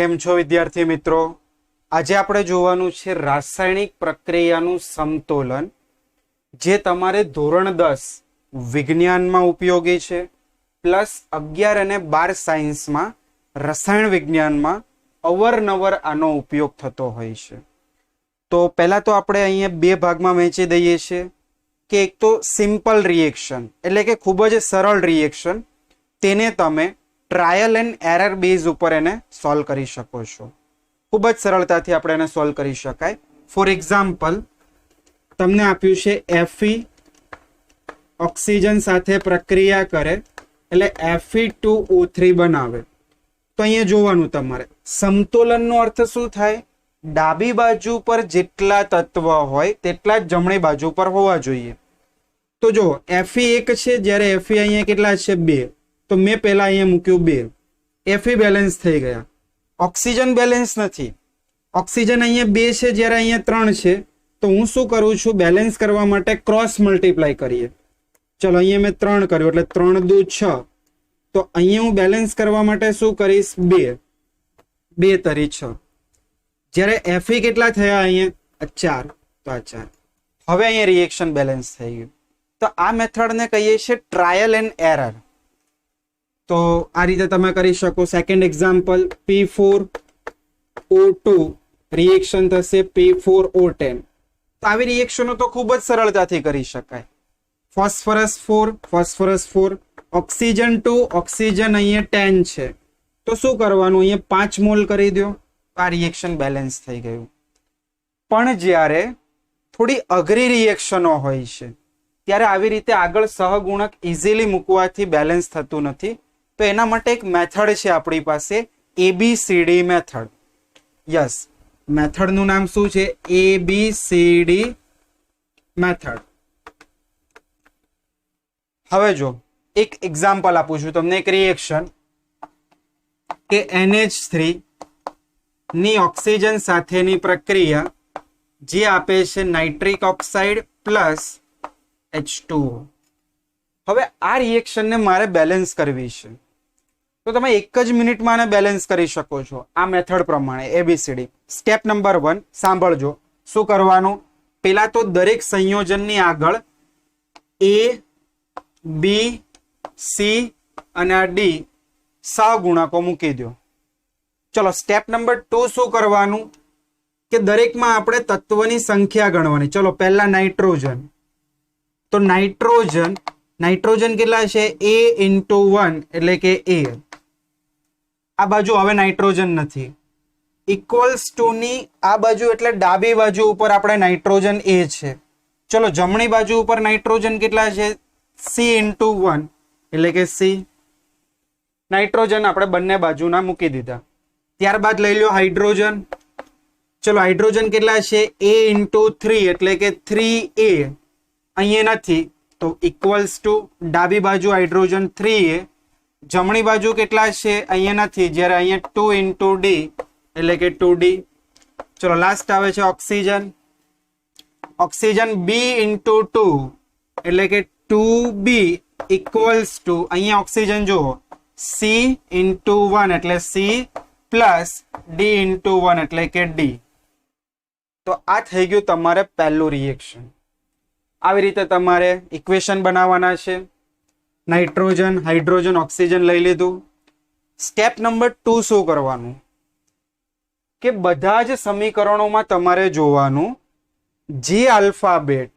કેમ છો વિદ્યાર્થી મિત્રો? આજે આપણે જોવાનું છે રાસાયણિક પ્રક્રિયાનું સમતોલન, જે તમારે ધોરણ 10 વિજ્ઞાનમાં ઉપયોગી છે, પ્લસ 11 અને 12 સાયન્સમાં રસાયણ વિજ્ઞાનમાં અવારનવાર આનો ઉપયોગ થતો હોય છે. તો પહેલા તો આપણે અહીંયા બે ભાગમાં વહેંચી દઈએ છીએ કે એક તો સિમ્પલ રિએક્શન એટલે કે ખૂબ જ સરળ રિએક્શન, તેને તમે ટ્રાયલ એન્ડ એરર બેઝ ઉપર એને સોલ્વ કરી શકો છો. ખૂબ જ સરળતાથી આપણે એને સોલ્વ કરી શકાય. ફોર એક્ઝામ્પલ, તમને આપ્યું છે Fe ઓક્સિજન સાથે પ્રક્રિયા કરે એટલે Fe2O3 બનાવે. તો અહીંયા જોવાનું તમારે સમતોલનનો અર્થ શું થાય? ડાબી બાજુ પર જેટલા તત્વ હોય તેટલા જ જમણી બાજુ પર હોવા જોઈએ. તો જો Fe 1 છે, જ્યારે Fe અહીંયા કેટલા છે? 2. તો મેં પહેલા અહીંયા મૂક્યું 2. Fe બેલેન્સ થઈ ગયા. ઓક્સિજન બેલેન્સ નથી. ઓક્સિજન અહીંયા 2 છે, જ્યારે અહીંયા 3 છે. તો હું શું કરું છું? બેલેન્સ કરવા માટે ક્રોસ મલ્ટીપ્લાય કરીએ. ચલો અહીંયા મેં 3 કર્યું એટલે 3 દુ 6. તો અહીંયા હું બેલેન્સ કરવા માટે શું કરીશ? 2. 2 તરી 6. જ્યારે Fe કેટલા થયા? અહીંયા 4. તો આ 4. હવે અહીંયા રિએક્શન બેલેન્સ થઈ ગયું. તો આ મેથડને કહીએ છીએ ટ્રાયલ એન્ડ એરર. તો આ રીતે તમે કરી શકો. સેકન્ડ એક્ઝામ્પલ, P4O2 રિએક્શન થશે P4O10. તો આવી રિએક્શનો તો ખૂબ જ સરળતાથી કરી શકાય. ફોસ્ફરસ 4, ફોસ્ફરસ 4, ઓક્સિજન 2, ઓક્સિજન અહીંયા 10 છે. તો શું કરવાનું? અહીંયા 5 મોલ કરી દો. આ રિએક્શન બેલેન્સ થઈ ગયું. પણ જ્યારે થોડી અઘરી રિએક્શનો હોય છે ત્યારે આવી રીતે આગળ સહગુણક ઇઝીલી મૂકવાથી બેલેન્સ થતું નથી. તો એના માટે એક મેથડ છે આપણી પાસે, ABCD મેથડ. યસ, મેથડનું નામ શું છે? ABCD method. હવે જો એક એક્ઝામ્પલ આપું છું તમને, એક રિએક્શન કે NH3 ની ઓક્સિજન સાથેની પ્રક્રિયા જે આપે છે નાઇટ્રિક ઓક્સાઇડ પ્લસ H2O. હવે આ રિએક્શનને મારે બેલેન્સ કરવી છે. તો તમે એક જ મિનિટમાં આને બેલેન્સ કરી શકો છો આ મેથડ પ્રમાણે. ABCD સ્ટેપ નંબર 1 સાંભળજો. શું કરવાનું? પેલા તો દરેક સંયોજનની આગળ A, B, C અને આ D સહગુણકો મૂકી દો. ચલો સ્ટેપ નંબર 2 શું કરવાનું? કે દરેકમાં આપણે તત્વની સંખ્યા ગણવાની. ચલો પહેલા નાઇટ્રોજન. તો નાઇટ્રોજન કેટલા છે? A into 1 એટલે કે A. આ બાજુ હવે નાઇટ્રોજન નથી. ઇક્વલ્સ ટુ ની આ બાજુ એટલે ડાબી બાજુ ઉપર આપણે નાઇટ્રોજન A છે. ચલો જમણી બાજુ ઉપર નાઇટ્રોજન કેટલા છે? C into 1 એટલે કે C. નાઇટ્રોજન આપણે બંને બાજુના મૂકી દીધા. ત્યારબાદ લઈ લો હાઇડ્રોજન. ચલો હાઇડ્રોજન કેટલા છે? A into 3 એટલે કે 3A. અહીંયા નથી તો ઇક્વલ્સ ટુ ડાબી બાજુ હાઇડ્રોજન 3A. જમણી બાજુ કેટલા છે? અહીંયા નથી, જ્યારે અહીંયા 2 into D એટલે કે 2D. ચલો લાસ્ટ આવે છે ઓક્સિજન. ઓક્સિજન B into 2 એટલે કે 2B ઇક્વલ્સ ટુ અહીંયા ઓક્સિજન જુઓ C into 1 એટલે C પ્લસ D into 1 એટલે કે D. તો આ થઈ ગયું તમારે પહેલું રિએક્શન. આવી રીતે તમારે ઇક્વેશન બનાવવાના છે. નાઇટ્રોજન, હાઇડ્રોજન, ઓક્સિજન લઈ લીધું. સ્ટેપ નંબર 2 શું કરવાનું? કે બધા જ સમીકરણોમાં તમારે જોવાનું જે આલ્ફાબેટ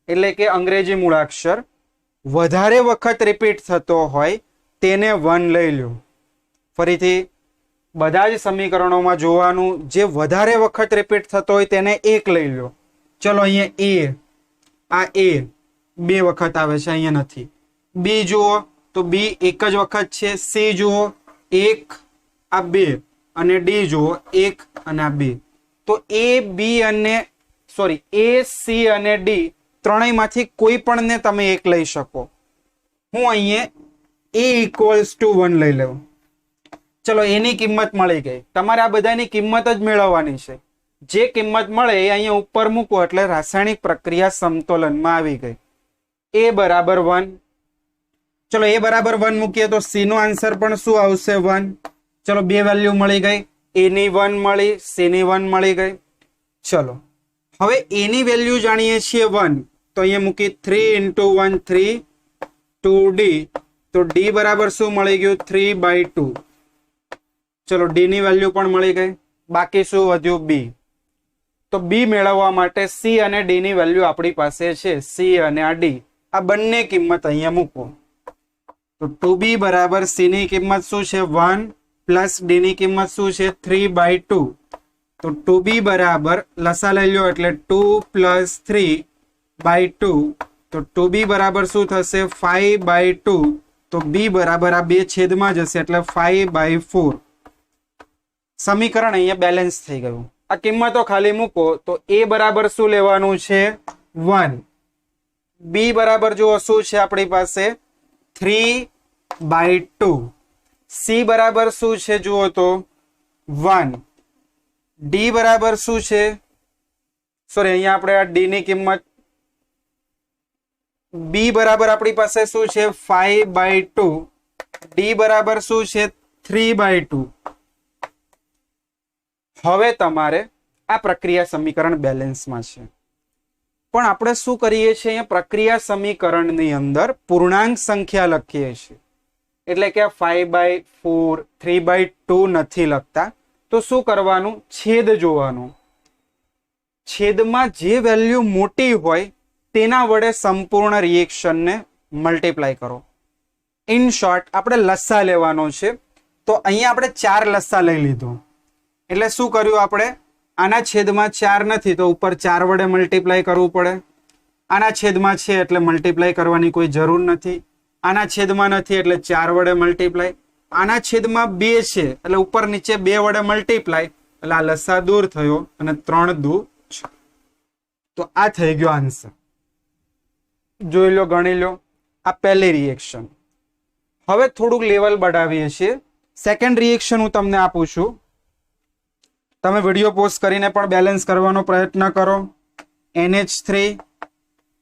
એટલે કે અંગ્રેજી મૂળાક્ષર વધારે વખત રિપીટ થતો હોય તેને 1 લઈ લો. ફરીથી બધા જ સમીકરણોમાં જોવાનું જે વધારે વખત રિપીટ થતો હોય તેને 1 લઈ લો. ચલો અહીંયા આ A 2 વખત આવે છે, અહીંયા નથી. B જુઓ તો B એક જ વખત છે. C જુઓ 1, આ 2 અને D જુઓ 1 અને આ 2. તો A, C અને D ત્રણેયમાંથી કોઈ પણને તમે 1 લઈ શકો. હું અહીંયા A ઇક્વલ્સ ટુ 1 લઈ લઉં. ચલો એની કિંમત મળી ગઈ. તમારે આ બધાની કિંમત જ મેળવવાની છે. જે કિંમત મળે એ અહીંયા ઉપર મૂકો એટલે રાસાયણિક પ્રક્રિયા સમતોલનમાં આવી ગઈ. A બરાબર 1. ચલો A બરાબર 1 મૂકીએ તો C નો આન્સર પણ શું આવશે? 1. ચલો બે વેલ્યુ મળી ગઈ. ए ની 1 મળી, C ની 1 મળી ગઈ. ચલો હવે A ની વેલ્યુ જાણીએ છીએ 1, તો અહીંયા મૂકી 3 × 1 3 2D, તો D બરાબર શું મળી ગયું 3/2. ચલો D ની વેલ્યુ પણ મળી ગઈ. બાકી શું વધ્યું B. તો B મેળવવા માટે C અને D ની વેલ્યુ આપણી પાસે છે. C અને આ D આ બંને કિંમત અહીંયા મૂકો. તો 2B બરાબર C ની કિંમત શું છે 1 પ્લસ D ની કિંમત શું છે 3/2. તો 2B બરાબર લસા લઈ લો એટલે 2 + 3/2. તો 2B બરાબર શું થશે 5/2. તો B બરાબર આ બે છેદમાં જશે એટલે 5/4. સમીકરણ અહીંયા બેલેન્સ થઈ ગયું. આ કિંમતો ખાલી મૂકો તો A બરાબર શું લેવાનું છે 1. B બરાબર જો શું છે આપણી પાસે 3/2. C બરાબર શું છે જુઓ તો 1. D બરાબર શું છે, સોરી અહીંયા આપણે આ D ની કિંમત, B બરાબર આપણી પાસે શું છે 5/2. D બરાબર શું છે 3/2. હવે તમારે આ પ્રક્રિયા સમીકરણ બેલેન્સમાં છે, પણ આપણે શું કરીએ છીએ અહીંયા પ્રક્રિયા સમીકરણની અંદર પૂર્ણાંક સંખ્યા લખીએ છીએ, એટલે કે 5/4 3/2 નથી લખતા. તો શું કરવાનું, છેદ જોવાનું. છેદમાં જે વેલ્યુ મોટી હોય તેના વડે સંપૂર્ણ રિએક્શનને મલ્ટીપ્લાય કરો. ઇન શોર્ટ આપણે લસા લેવાનો છે. તો અહીંયા આપણે 4 લસા લઈ લીધો, એટલે શું કર્યું આપણે, આના છેદમાં 4 નથી તો ઉપર 4 વડે મલ્ટીપ્લાય કરવું પડે. આના છેદમાં છે એટલે મલ્ટીપ્લાય કરવાની કોઈ જરૂર નથી. આના છેદમાં નથી એટલે 4 વડે મલ્ટીપ્લાય. આના છેદમાં 2 છે એટલે ઉપર નીચે 2 વડે મલ્ટીપ્લાય, એટલે આ લસા દૂર થયો અને 3 દૂ 6. તો આ થઈ ગયો આન્સર. જોઈ લો, ગણી લો. આ પહેલી રિએક્શન. હવે થોડુંક લેવલ बढ़ાવીએ છીએ. સેકન્ડ રિએક્શન હું તમને આપું છું. તમે વિડીયો પોઝ કરીને પણ બેલેન્સ કરવાનો પ્રયત્ન કરો. NH3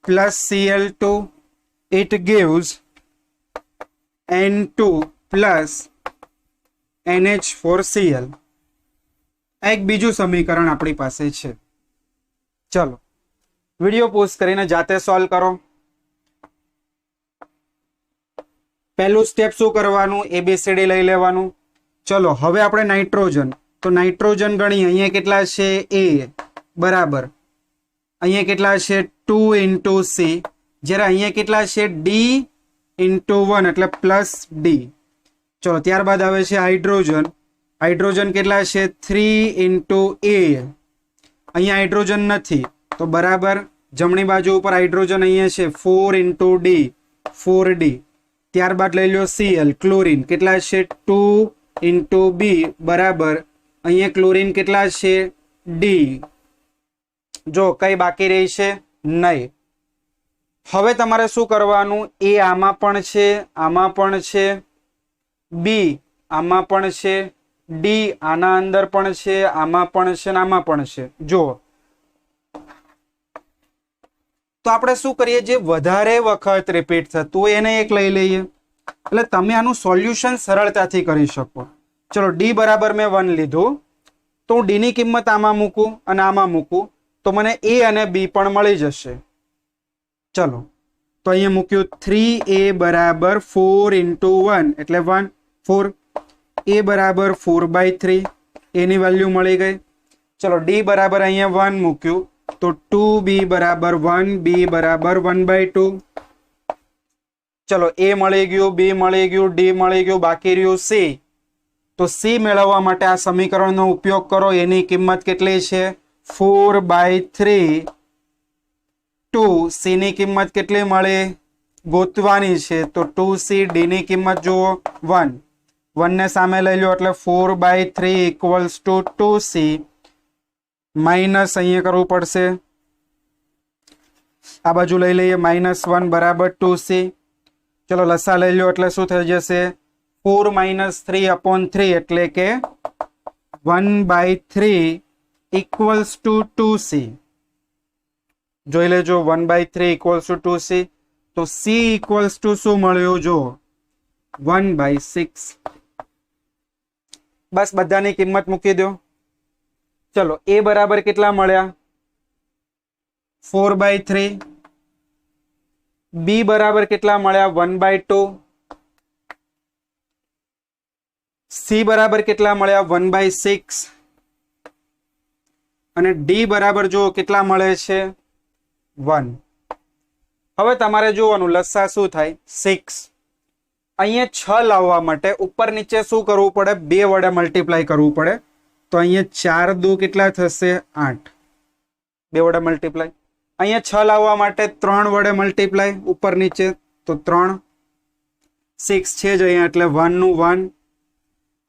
plus Cl2 it gives N2 plus NH4Cl. એક બીજું સમીકરણ આપણી પાસે છે. ચલો વિડીયો પોઝ કરીને જાતે સોલ્વ કરો. પહેલું સ્ટેપ શું કરવાનું, ABCD લઈ લેવાનું. ચલો હવે આપણે નાઇટ્રોજન, તો નાઇટ્રોજન ગણી. અહીંયા કેટલા છે A બરાબર, અહીંયા કેટલા છે 2 × C, જ્યારે અહીંયા કેટલા છે D × 1 એટલે +D. ચલો ત્યારબાદ આવે છે હાઇડ્રોજન. હાઇડ્રોજન કેટલા છે 3 × A. અહીંયા હાઇડ્રોજન નથી તો બરાબર જમણી બાજુ ઉપર હાઇડ્રોજન અહીંયા છે 4 × D 4D. ત્યારબાદ લઈ લો Cl ક્લોરીન, કેટલા છે 2 × B બરાબર અહીંયા ક્લોરીન કેટલા છે D. જો કઈ બાકી રહી છે નહીં. હવે તમારે શું કરવાનું, A આમાં પણ છે, આમાં પણ છે, B આમાં પણ છે, D આના અંદર પણ છે, આમાં પણ છે, આમાં પણ છે. જો તો આપણે શું કરીએ, જે વધારે વખત રિપીટ થતું હોય એને એક લઈ લઈએ, એટલે તમે આનું સોલ્યુશન સરળતાથી કરી શકો. ચલો D બરાબર મેં 1 લીધું, તો હું D ની કિંમત આમાં મૂકું અને આમાં મૂકું તો મને A અને B પણ મળી જશે. ચલો તો અહીંયા મૂક્યું 3A બરાબર 4 × 1 એટલે 1 4. A બરાબર 4/3, A ની વેલ્યુ મળી ગઈ. ચલો D બરાબર અહીંયા 1 મૂક્યું તો 2B બરાબર 1, B બરાબર 1/2. ચલો A મળી ગયું, B મળી ગયું, D મળી ગયું, બાકી રહ્યું C. તો C મેળવવા માટે આ સમીકરણનો ઉપયોગ કરો. એની કિંમત કેટલી છે 4/3. 2 C ની કિંમત કેટલી મળે ગોતવાની છે, તો 2C. D ની કિંમત જુઓ 1, 1 ને સામે લઈ લો એટલે 4/3 = 2C. માઇનસ અહીંયા કરવું પડશે, આ બાજુ લઈ લઈએ -1 બરાબર 2C. ચલો લસા લઈ લો એટલે શું થઈ જશે 4 - 3/3 એટલે કે 1/3 = 2C. જોઈ લેજો 1/3 = 2C. તો C = શું મળ્યું જો 1/6. बस बधानी किंमत मूकी दो। चलो ए बराबर केटला मळ्या 4/3, बी बराबर केटला मळ्या 1/2, सी बराबर केटला मळ्या 1/6 અને ડી બરાબર જો કેટલા મળે છે 1। હવે તમારે જોવાનું લસા શું થાય 6। અહીંયા 6 લાવવા માટે ઉપર નીચે શું કરવું પડે 2 વડે મલ્ટીપ્લાય કરવું પડે। તો અહીંયા 4 2 કેટલા થશે 8, 2 વડે મલ્ટીપ્લાય। અહીંયા 6 લાવવા માટે 3 વડે મલ્ટીપ્લાય ઉપર નીચે તો 3, 6 છે જ અહીંયા એટલે 1 નું 1।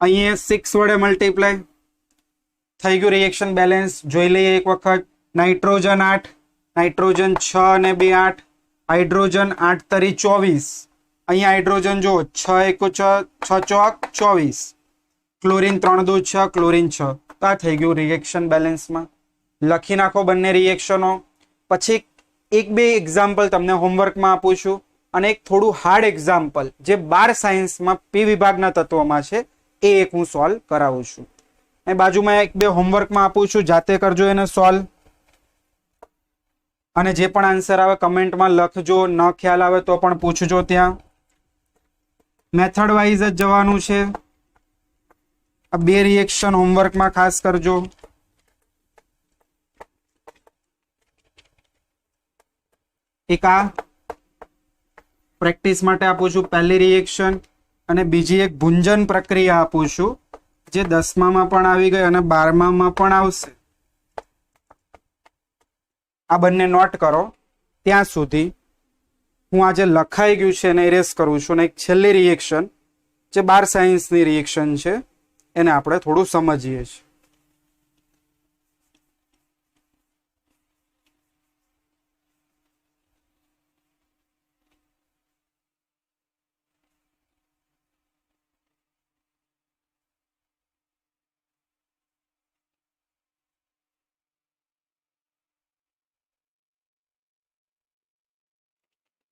અહીંયા 6 વડે મલ્ટીપ્લાય થઈ ગયું રિએક્શન બેલેન્સ। જોઈ લઈએ એક વખત। નાઇટ્રોજન 8, નાઇટ્રોજન 6 અને 2 8, હાઇડ્રોજન 8 તરી 24। અહીંયા હાઇડ્રોજન જો 6 1 6 ચોક 24, ક્લોરીન 3 2 6, ક્લોરીન 6। તો આ થઈ ગયું રિએક્શન બેલેન્સમાં। લખી નાખો બંને રિએક્શનો। પછી એક બે એક્ઝામ્પલ તમને હોમવર્કમાં આપું છું અને એક થોડું હાર્ડ એક્ઝામ્પલ જે 12 સાયન્સમાં પી વિભાગના તત્વોમાં છે એ એક હું સોલ્વ કરાવું છું। એ બાજુમાં એક બે હોમવર્કમાં આપું છું, જાતે કરજો એને સોલ્વ। અને જે પણ આન્સર આવે કમેન્ટમાં લખજો, ન ખ્યાલ આવે તો પણ પૂછજો ત્યાં। મેથડ વાઇઝ જ જવાનું છે। આ બે રિએક્શન હોમવર્કમાં ખાસ કરજો। એક આ પ્રેક્ટિસ માટે આપું છું પહેલી રિએક્શન, અને બીજી એક ભુંજન પ્રક્રિયા આપું છું જે 10માં પણ આવી ગઈ અને 12માં પણ આવશે। આ બંને નોટ કરો। ત્યાં સુધી હું આજે લખાઈ ગયું છે એને ઇરેઝ કરું છું। અને એક છેલ્લી રિએક્શન જે 12 સાયન્સની રિએક્શન છે એને આપણે થોડું સમજીએ છીએ।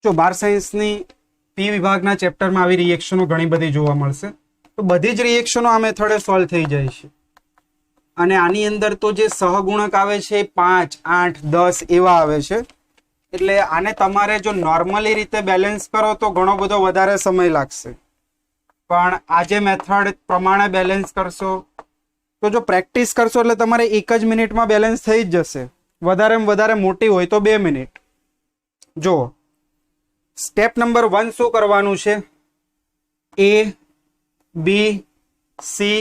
જો 12 સાયન્સની પી વિભાગના ચેપ્ટરમાં આવી રિએક્શનો ઘણી બધી જોવા મળશે। તો બધી જ રિએક્શનો આ મેથડે સોલ્વ થઈ જાય છે। અને આની અંદર તો જે સહગુણક આવે છે 5 8 10 એવા આવે છે। એટલે આને તમારે જો નોર્મલી રીતે બેલેન્સ કરો તો ઘણો બધો વધારે સમય લાગશે, પણ આ જે મેથડ પ્રમાણે બેલેન્સ કરશો તો જો પ્રેક્ટિસ કરશો એટલે તમારે 1 જ મિનિટમાં બેલેન્સ થઈ જ જશે। વધારેમાં વધારે મોટી હોય તો 2 મિનિટ। જો સ્ટેપ નંબર 1 શું કરવાનું છે, એ બી સી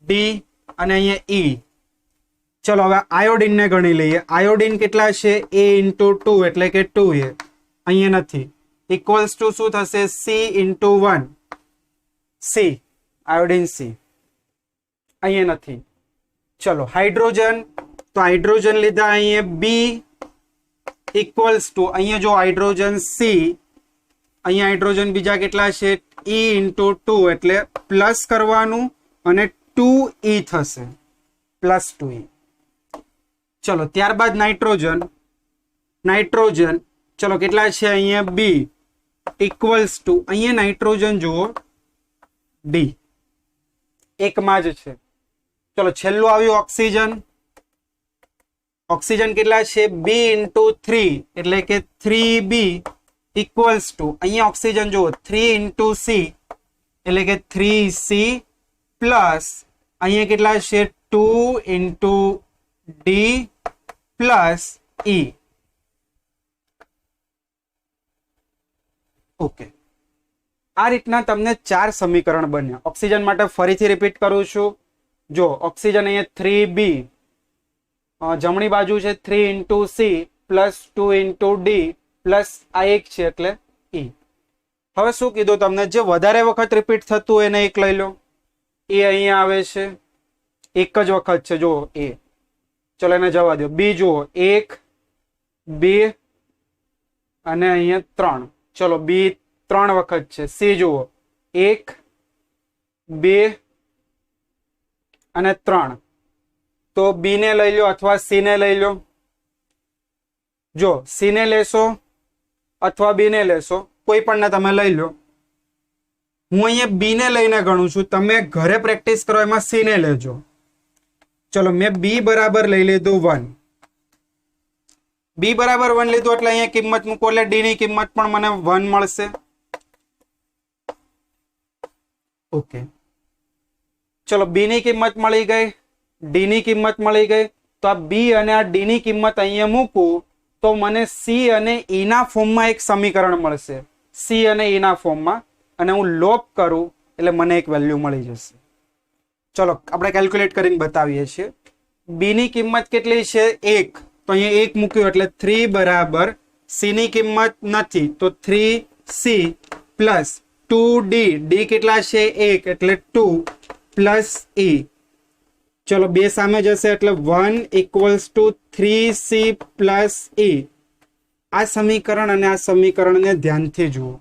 ડી અને અહીંયા ઈ। ચલો હવે આયોડિન ને ગણી લઈએ। આયોડિન કેટલા છે a * 2 એટલે કે 2a, અહીંયા નથી। ઇક્વલ્સ ટુ શું થશે c * 1, c આયોડિન c, અહીંયા નથી। ચલો હાઇડ્રોજન, તો હાઇડ્રોજન લીધા અહીંયા b ઇક્વલ્સ ટુ અહીંયા જો હાઇડ્રોજન c, અહીંયા હાઇડ્રોજન બીજા કેટલા છે e * 2 એટલે પ્લસ કરવાનું અને 2e થશે, પ્લસ 2e। ચલો ત્યારબાદ નાઇટ્રોજન, નાઇટ્રોજન ચલો કેટલા છે અહીંયા b ઇક્વલ્સ ટુ અહીંયા નાઇટ્રોજન જુઓ d, એકમાં જ છે। ચલો છેલ્લું આવ્યું ઓક્સિજન, ઓક્સિજન કેટલા છે b * 3 એટલે કે 3b ઇક્વલ્સ ટુ અહીંયા ઓક્સિજન જુઓ 3 * c એટલે કે 3c પ્લસ અહીંયા કેટલા છે 2 * d પ્લસ e। ઓકે, આ રીતના તમને 4 સમીકરણ બન્યા। ઓક્સિજન માટે ફરીથી રિપીટ કરું છું। જો ઓક્સિજન અહીંયા 3b, જમણી બાજુ છે 3 * c પ્લસ 2 * d પ્લસ આ એક છે એટલે e। હવે શું કીધું તમને, જે વધારે વખત રિપીટ થતું એને એક લઈ લો। એ અહીંયા આવે છે, એક જ વખત છે જો એ, ચલો એને જવા દો। બી જુઓ 1 2 અને અહીંયા 3, ચલો બી 3 વખત છે। સી જુઓ 1 2 અને 3, તો બી ને લઈ લો અથવા સી ને લઈ લો। જો સી ને લેશો અથવા બી ને લેશો, કોઈ પણ ને તમે લઈ લો। હું અહીંયા બી ને લઈને ગણું છું, તમે ઘરે પ્રેક્ટિસ કરો એમાં સી ને લેજો. ચલો મેં બી બરાબર લઈ લીધું 1. બી બરાબર 1 લીધું એટલે અહીંયા કિંમત મૂકો એટલે ડી ની કિંમત પણ મને 1 મળશે. ઓકે, ચલો બી ની કિંમત મળી ગઈ, ડી ની કિંમત મળી ગઈ. તો આ બી અને આ ડી ની કિંમત અહીંયા મૂકું તો મને સી અને ઈ ના ફોર્મમાં એક સમીકરણ મળશે. સી અને ઈ ના ફોર્મમાં, અને હું લોપ કરું એટલે મને એક વેલ્યુ મળી જશે. ચલો આપણે કેલ્ક્યુલેટ કરીને બતાવીએ છીએ. બી ની કિંમત કેટલી છે? 1. તો અહીંયા 1 મૂક્યું એટલે 3 બરાબર સી ની કિંમત નથી તો 3c પ્લસ 2d. ડી કેટલા છે? 1 એટલે 2 પ્લસ e. ચલો બે સામે જશે એટલે 1 equals to 3c plus e. આ સમીકરણ અને આ સમીકરણને ધ્યાનથી જુઓ.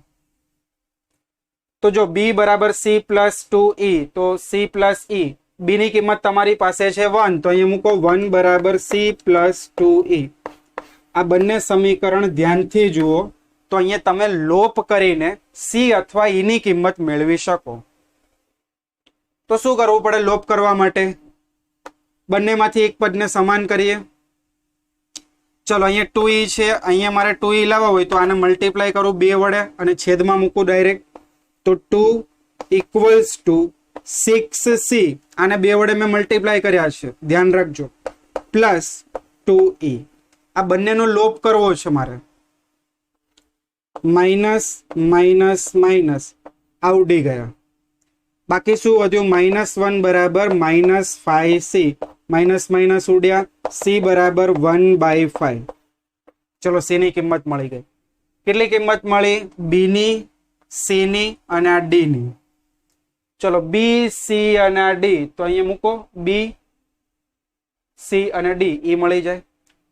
તો જો b બરાબર c પ્લસ 2e તો c પ્લસ e. b ની કિંમત તમારી પાસે છે 1 તો અહીંયા મૂકો 1 બરાબર c પ્લસ 2e. આ બંને સમીકરણ ધ્યાનથી જુઓ તો અહીંયા તમે લોપ કરીને c અથવા e ની કિંમત મેળવી શકો. તો શું કરવું પડે લોપ કરવા માટે? બંનેમાંથી એક પદને સમાન કરીએ. ચલો અહીંયા 2e છે, અહીંયા મારે 2e લાવવા હોય તો આને મલ્ટીપ્લાય કરું 2 વડે અને છેદમાં મૂકું ડાયરેક્ટ. તો 2 ઇક્વલ્સ ટુ 6c. આને 2 વડે મેં મલ્ટીપ્લાય કર્યા છે, ધ્યાન રાખજો, પ્લસ 2e. આ બંનેનો લોપ કરવો છે મારે. માઇનસ માઇનસ માઇનસ આવડી ગયા. બાકી શું વધ્યું? -1 બરાબર -5c. માઇનસ માઇનસ ઉડ્યા, c બરાબર 1/5. ચલો c ની કિંમત મળી ગઈ. કેટલી કિંમત મળી? b ની, c ની અને આ d ની. ચલો b, c અને આ d. તો અહીંયા મૂકો b, c અને d. એ મળી જાય.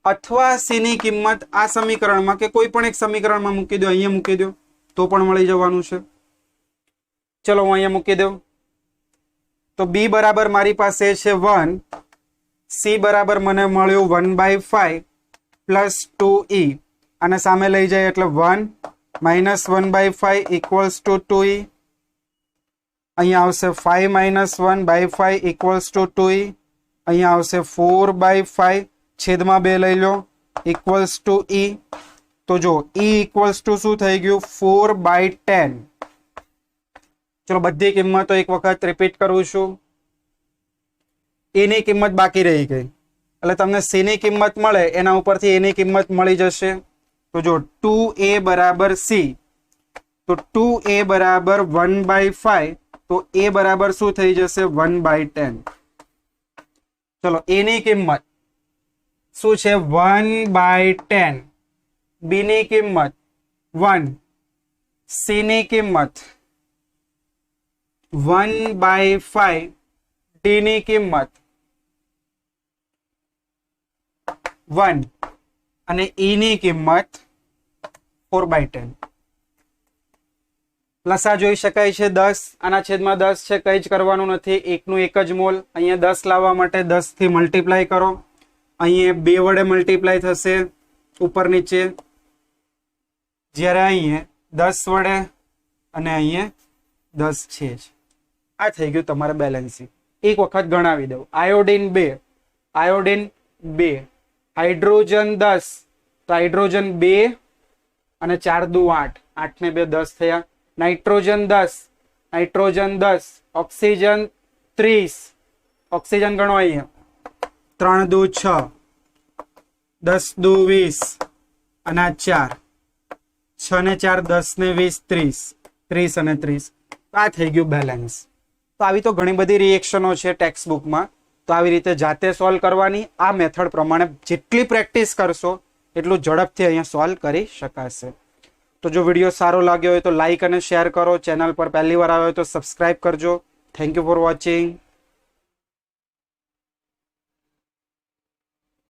અથવા c ની કિંમત આ સમીકરણમાં કે કોઈ પણ એક સમીકરણમાં મૂકી દો, અહીંયા મૂકી દો તો પણ મળી જવાનું છે. ચલો હું અહીંયા મૂકી દઉં. તો b બરાબર મારી પાસે છે 1, c બરાબર મને મળ્યું 1/5 પ્લસ 2e. અને સામે લઈ જાય એટલે 1 માઇનસ 1/5 ઇક્વલ્સ ટુ 2e. અહીંયા આવશે 5 માઇનસ 1/5 ઇક્વલ્સ ટુ 2e. અહીંયા આવશે 4/5 છેદમાં 2 લઈ લો ઇક્વલ્સ ટુ e. તો જો e ઇક્વલ્સ ટુ શું થઈ ગયું? 4/10. ચલો બધી કિંમતો એક વખત રિપીટ કરું છું. e ની કિંમત બાકી રહી ગઈ એટલે તમને c ની કિંમત મળે એના ઉપરથી a ની કિંમત મળી જશે. તો જો 2a બરાબર c. તો 2a બરાબર 1/5. તો a બરાબર શું થઈ જશે? 1/10. ચલો a ની કિંમત શું છે? 1/10. b ની કિંમત 1. c ની કિંમત 1/5. d ની કિંમત 1 અને e ની કિંમત 4/10. લસા જોઈ શકાય છે 10. આના છેદમાં 10 છે, કંઈ જ કરવાનું નથી. એકનું એક જ મોલ. અહીંયા 10 લાવવા માટે 10 થી મલ્ટીપ્લાય કરો. અહીંયા 2 વડે મલ્ટીપ્લાય થશે ઉપર નીચે, જ્યારે અહીંયા 10 વડે અને અહીંયા 10 છે જ. આ થઈ ગયું તમારે બેલેન્સિંગ. એક વખત ગણાવી દઉં. Iodine 2, iodine 2. હાઇડ્રોજન 10 તો હાઇડ્રોજન 2 અને 4 દુ 8. 8 ને 2 10 થયા. Nitrogen 10, nitrogen 10. ઓક્સિજન 30. ઓક્સિજન ગણો અહીંયા. 3 દુ 6, 10 દુ 20 અને આ 4. 6 ને 4 10 ને 20 30. 30 અને 30. આ થઈ ગયું બેલેન્સ. તો આવી તો ઘણી બધી રિએક્શનો છે ટેક્સ્ટ બુકમાં. તો આવી રીતે જાતે સોલ્વ કરવાની. આ મેથડ પ્રમાણે જેટલી પ્રેક્ટિસ કરશો એટલું ઝડપથી અહીંયા સોલ્વ કરી શકાશે. તો જો વિડીયો સારો લાગ્યો હોય તો લાઈક અને શેર કરો. ચેનલ પર પહેલી વાર આવ્યો હોય તો સબસ્ક્રાઇબ કરજો. Thank you for watching.